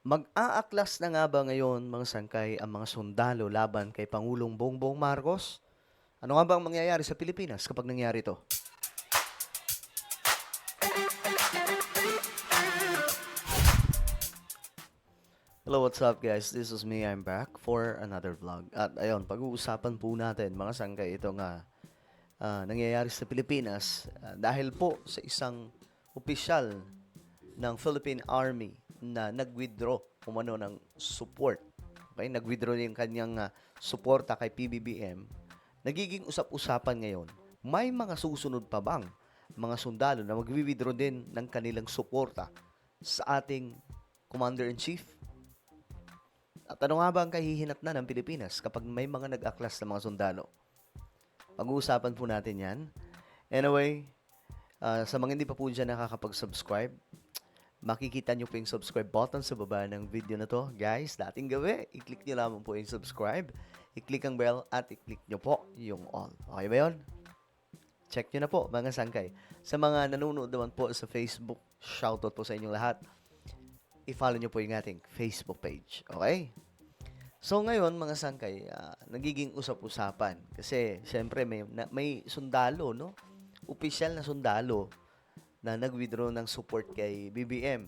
Mag-aaklas na nga ba ngayon mga sangkay ang mga sundalo laban kay Pangulong Bongbong Marcos? Ano nga ba ang mangyayari sa Pilipinas kapag nangyari ito? Hello, what's up guys? This is me, I'm back for another vlog. At ayun, pag-uusapan po natin mga sangkay ito nga nangyayari sa Pilipinas dahil po sa isang opisyal ng Philippine Army na nag-withdraw umano ng support. Okay, nag-withdraw yung kanyang suporta kay PBBM. Nagiging usap-usapan ngayon, may mga susunod pa bang mga sundalo na mag-withdraw din ng kanilang suporta sa ating Commander-in-Chief? At ano nga ba ang kahihinatnan ng Pilipinas kapag may mga nag-aklas na mga sundalo? Pag-uusapan po natin yan. Anyway, sa mga hindi pa po dyan nakakapag-subscribe, makikita nyo po yung subscribe button sa baba ng video na to. Guys, dating gawi, i-click nyo lamang po yung subscribe, i-click ang bell, at i-click nyo po yung all. Okay ba yun? Check nyo na po, mga sangkay. Sa mga nanonood naman po sa Facebook, shoutout po sa inyong lahat. I-follow nyo po yung ating Facebook page. Okay? So ngayon, mga sangkay, nagiging usap-usapan. Kasi, syempre, may sundalo, no? Opisyal na sundalo na nag-withdraw ng support kay BBM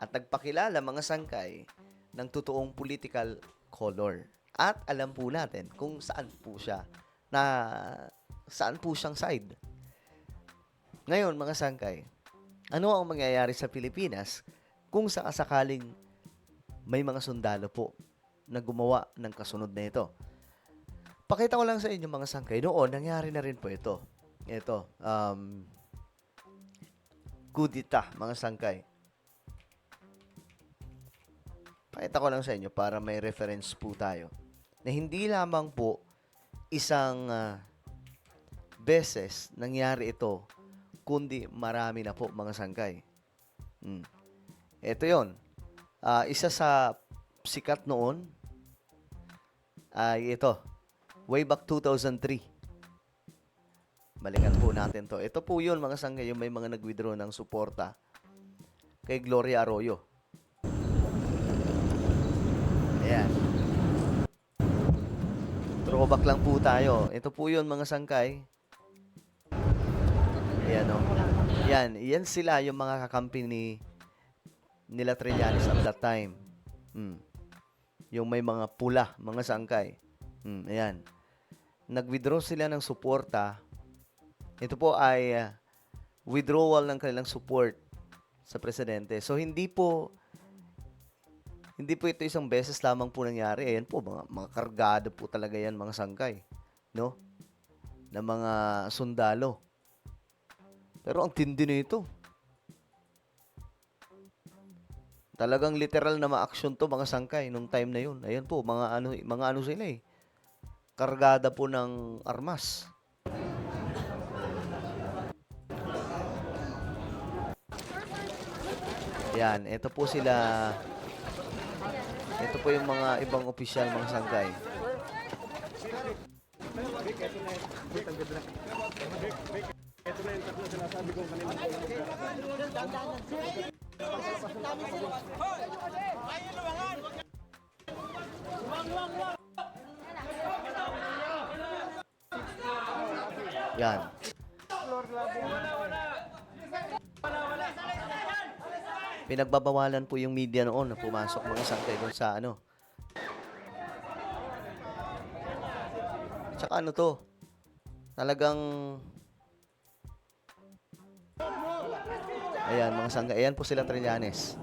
at nagpakilala mga sangkay ng totoong political color. At alam po natin kung saan po siya saan po siyang side. Ngayon mga sangkay, ano ang mangyayari sa Pilipinas kung sakasakaling may mga sundalo po na gumawa ng kasunod na ito? Pakita ko lang sa inyo mga sangkay, noon nangyari na rin po ito. Ito, kudita, mga sangkay. Pakita ko lang sa inyo para may reference po tayo. Na hindi lamang po isang beses nangyari ito, kundi marami na po mga sangkay. Ito yon. Isa sa sikat noon ay ito. Way back 2003. Balikan po natin to. Ito po yun mga sangkay, yung may mga nag-withdraw ng suporta kay Gloria Arroyo. Ayan. Throwback lang po tayo. Ito po yun mga sangkay. Ayan o. Yan sila yung mga kakampi nila Trillanes at that time. Yung may mga pula, mga sangkay. Ayan. Nag-withdraw sila ng suporta. Ito po ay withdrawal ng kanilang support sa presidente. So, hindi po ito isang beses lamang po nangyari. Ayan po, mga kargado po talaga yan, mga sangkay. No? Na mga sundalo. Pero ang tindi nito. Talagang literal na ma-action to, mga sangkay, nung time na yun. Ayan po, mga ano sila eh. Kargada po ng armas. Yan, ito po sila. Ito po yung mga ibang opisyal, mga sangkay. Yan. Pinagbabawalan po yung media noon na pumasok mga sangkay doon sa ano. Tsaka ano to, talagang ayan mga sangkay, ayan po sila Trillanes.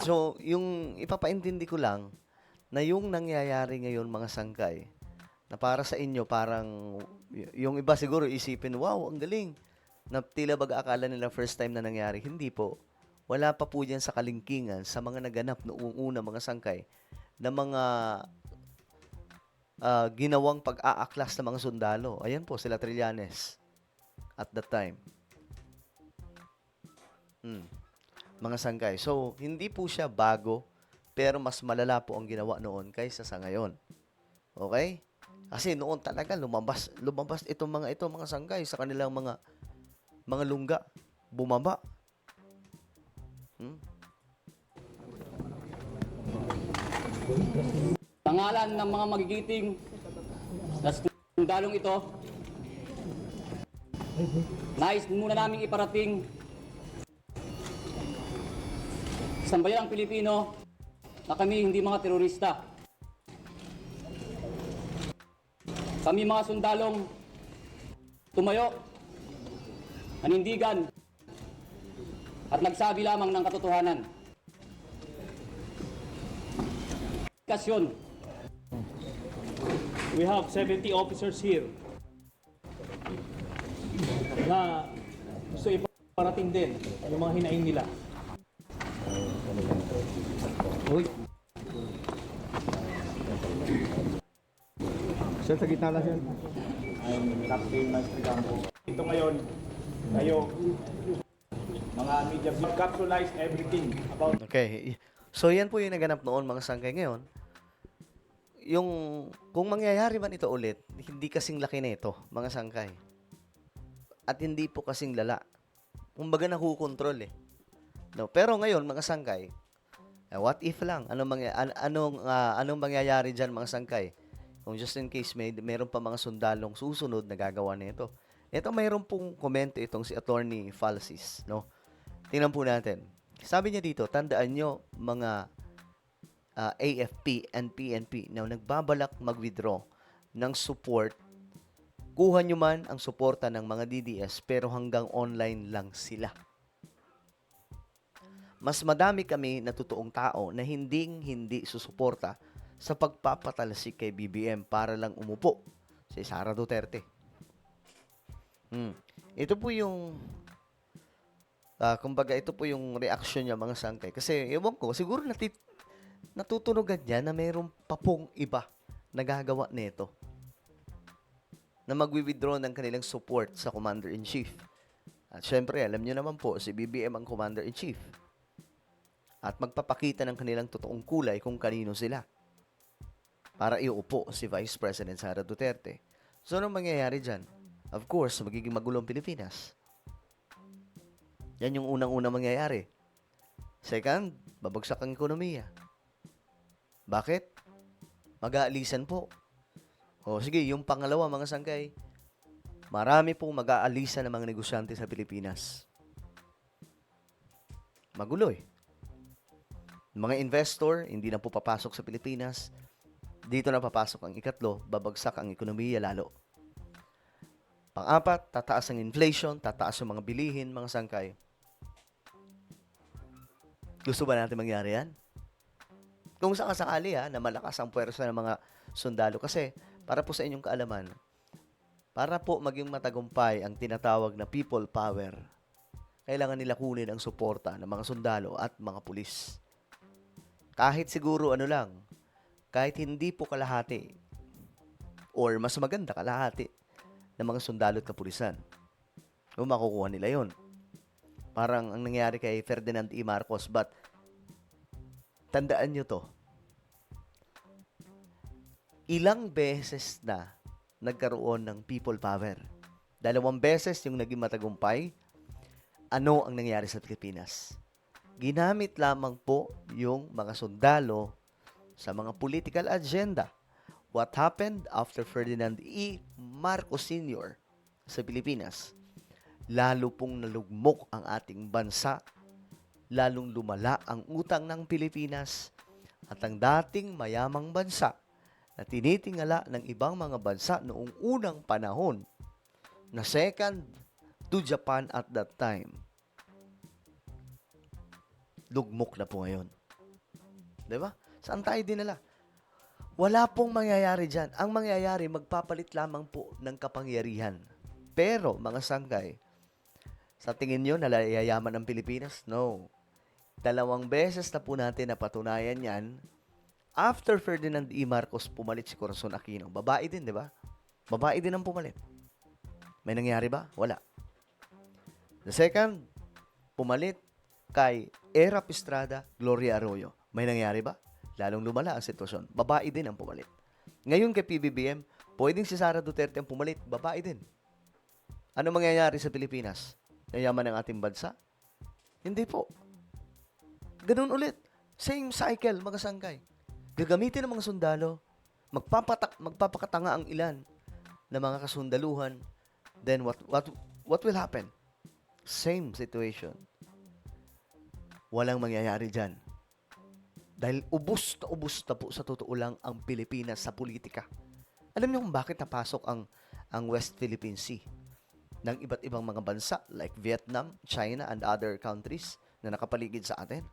So, yung ipapaintindi ko lang na yung nangyayari ngayon mga sangkay, na para sa inyo parang yung iba siguro isipin, wow, ang galing. Na tila akala nila first time na nangyari. Hindi po. Wala pa po dyan sa kalingkingan sa mga naganap noong una mga sangkay na mga ginawang pag-aaklas ng mga sundalo. Ayan po sila Trillanes at that time. Mga sangkay. So, hindi po siya bago, pero mas malala po ang ginawa noon kaysa sa ngayon. Okay? Kasi noon talaga lumabas itong mga sangkay sa kanilang mga mga lungga, bumaba. Hmm? Pangalan ng mga magigiting na sundalong ito, nais muna naming iparating sa sambayang Pilipino na kami hindi mga terorista. Kami mga sundalong tumayo, nanindigan, at nagsabi lamang ng katotohanan. Kasyon. We have 70 officers here na gusto iparating din yung mga hinaing nila. Uy. Sir, sa gitna lang, sir. I'm Captain Mastrigambo. Ito ngayon, kayo, Mga media will capsulize everything about Okay. So, yan po yung naganap noon, mga sangkay. Ngayon, yung, kung mangyayari man ito ulit, hindi kasing laki na ito, mga sangkay. At hindi po kasing lala. Kumbaga nakukontrol eh. No, pero ngayon, mga sangkay, what if lang? Anong mangyayari dyan, mga sangkay? Kung just in case meron pa mga sundalong susunod na gagawa nito. Ito mayroon pong komento itong si Attorney Falsis, no? Tingnan po natin. Sabi niya dito, tandaan nyo mga AFP and PNP na nagbabalak mag-withdraw ng support. Kuha nyo man ang suporta ng mga DDS pero hanggang online lang sila. Mas madami kami na totoong tao na hindi susuporta sa pagpapatalsik kay BBM para lang umupo si Sara Duterte. Ito po yung kumbaga ito po yung reaction niya, mga sangkay. Kasi ewan ko, siguro natutunogan niya na mayroong papong iba na gagawa nito na magwi-withdraw ng kanilang support sa Commander-in-Chief. At syempre, alam niyo naman po, si BBM ang Commander-in-Chief. At magpapakita ng kanilang totoong kulay kung kanino sila para iuupo si Vice President Sara Duterte. So, anong mangyayari dyan? Of course, magiging magulong Pilipinas. Yan yung unang-unang mangyayari. Second, babagsak ang ekonomiya. Bakit? Mag-aalisan po. O sige, yung pangalawa, mga sangkay, marami pong mag-aalisan ng mga negosyante sa Pilipinas. Magulo eh. Mga investor, hindi na po papasok sa Pilipinas. Dito na papasok ang ikatlo, babagsak ang ekonomiya lalo. Pang-apat, tataas ang inflation, tataas ang mga bilihin, mga sangkay. Gusto ba natin mangyari yan? Kung sakasakali na malakas ang puwersa ng mga sundalo. Kasi, para po sa inyong kaalaman, para po maging matagumpay ang tinatawag na people power, kailangan nila kunin ang suporta ng mga sundalo at mga pulis. Kahit siguro kahit hindi po kalahati, or mas maganda kalahati, ng mga sundalo at kapulisan. Kung makukuha nila yon. Parang ang nangyari kay Ferdinand E. Marcos. But, tandaan nyo to. Ilang beses na nagkaroon ng people power. 2 beses yung naging matagumpay. Ano ang nangyari sa Pilipinas? Ginamit lamang po yung mga sundalo sa mga political agenda. What happened after Ferdinand E. Marcos Sr. sa Pilipinas? Lalo pong nalugmok ang ating bansa, lalong lumala ang utang ng Pilipinas, at ang dating mayamang bansa na tinitingala ng ibang mga bansa noong unang panahon na second to Japan at that time. Lugmok na po ngayon. Diba? Saan tayo dinala? Wala pong mangyayari dyan. Ang mangyayari, magpapalit lamang po ng kapangyarihan. Pero, mga sangkay, sa tingin nyo, nalayayaman ang Pilipinas? No. 2 beses na po natin napatunayan yan. After Ferdinand E. Marcos, pumalit si Corazon Aquino. Babae din, di ba? Babae din ang pumalit. May nangyari ba? Wala. The second, pumalit kay Era Estrada, Gloria Arroyo. May nangyari ba? Lalong lumala ang sitwasyon. Babae din ang pumalit. Ngayon kay PBBM, pwedeng si Sara Duterte ang pumalit. Babae din. Ano mangyayari sa Pilipinas? yayaman ng ating bansa? Hindi po. Ganun ulit. Same cycle, mga sangkay. Gagamitin ng mga sundalo, magpapakatanga ang ilan na mga kasundaluhan, then what will happen? Same situation. Walang mangyayari dyan. Dahil ubus na po sa totoo lang ang Pilipinas sa politika. Alam niyo kung bakit napasok ang West Philippine Sea ng iba't ibang mga bansa like Vietnam, China, and other countries na nakapaligid sa atin?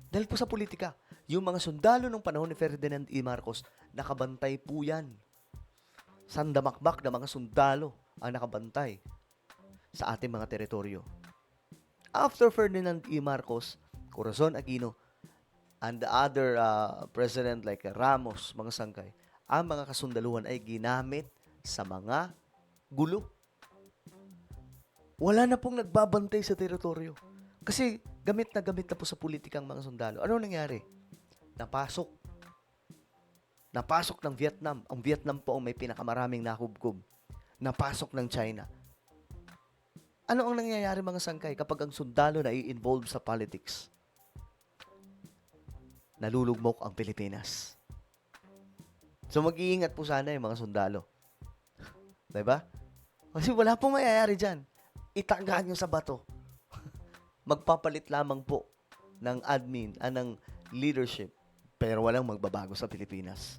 Dahil po sa politika, yung mga sundalo ng panahon ni Ferdinand E. Marcos, nakabantay po yan. Sandamakbak na mga sundalo ang nakabantay sa ating mga teritoryo. After Ferdinand E. Marcos, Corazon Aquino, and the other president like Ramos, mga sangkay, ang mga kasundaluhan ay ginamit sa mga gulo. Wala na pong nagbabantay sa teritoryo. Kasi gamit na po sa politikang mga sundalo. Ano nangyari? Napasok ng Vietnam. Ang Vietnam po ang may pinakamaraming nakubkob. Napasok ng China. Ano ang nangyayari mga sangkay kapag ang sundalo na i-involve sa politics? Nalulugmok ang Pilipinas. So mag-iingat po sana yung mga sundalo. Diba? Kasi wala pong mayayari dyan. Itanggaan nyo sa bato. Magpapalit lamang po ng admin, ng leadership, pero walang magbabago sa Pilipinas.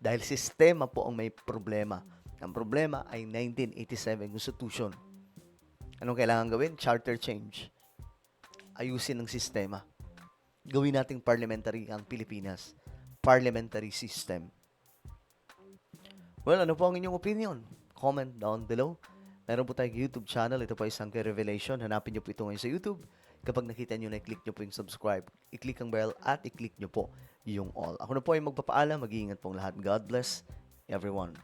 Dahil sistema po ang may problema. Ang problema ay 1987 Constitution. Anong kailangan gawin? Charter change. Ayusin ang sistema. Gawin nating parliamentary ang Pilipinas. Parliamentary system. Well, ano po ang inyong opinion? Comment down below. Meron po tayong YouTube channel. Ito po ay Sangkay Revelation. Hanapin nyo po ito ngayon sa YouTube. Kapag nakita nyo na, i-click nyo po yung subscribe. I-click ang bell at i-click nyo po yung all. Ako na po ay magpapaalam. Mag-iingat pong lahat. God bless everyone.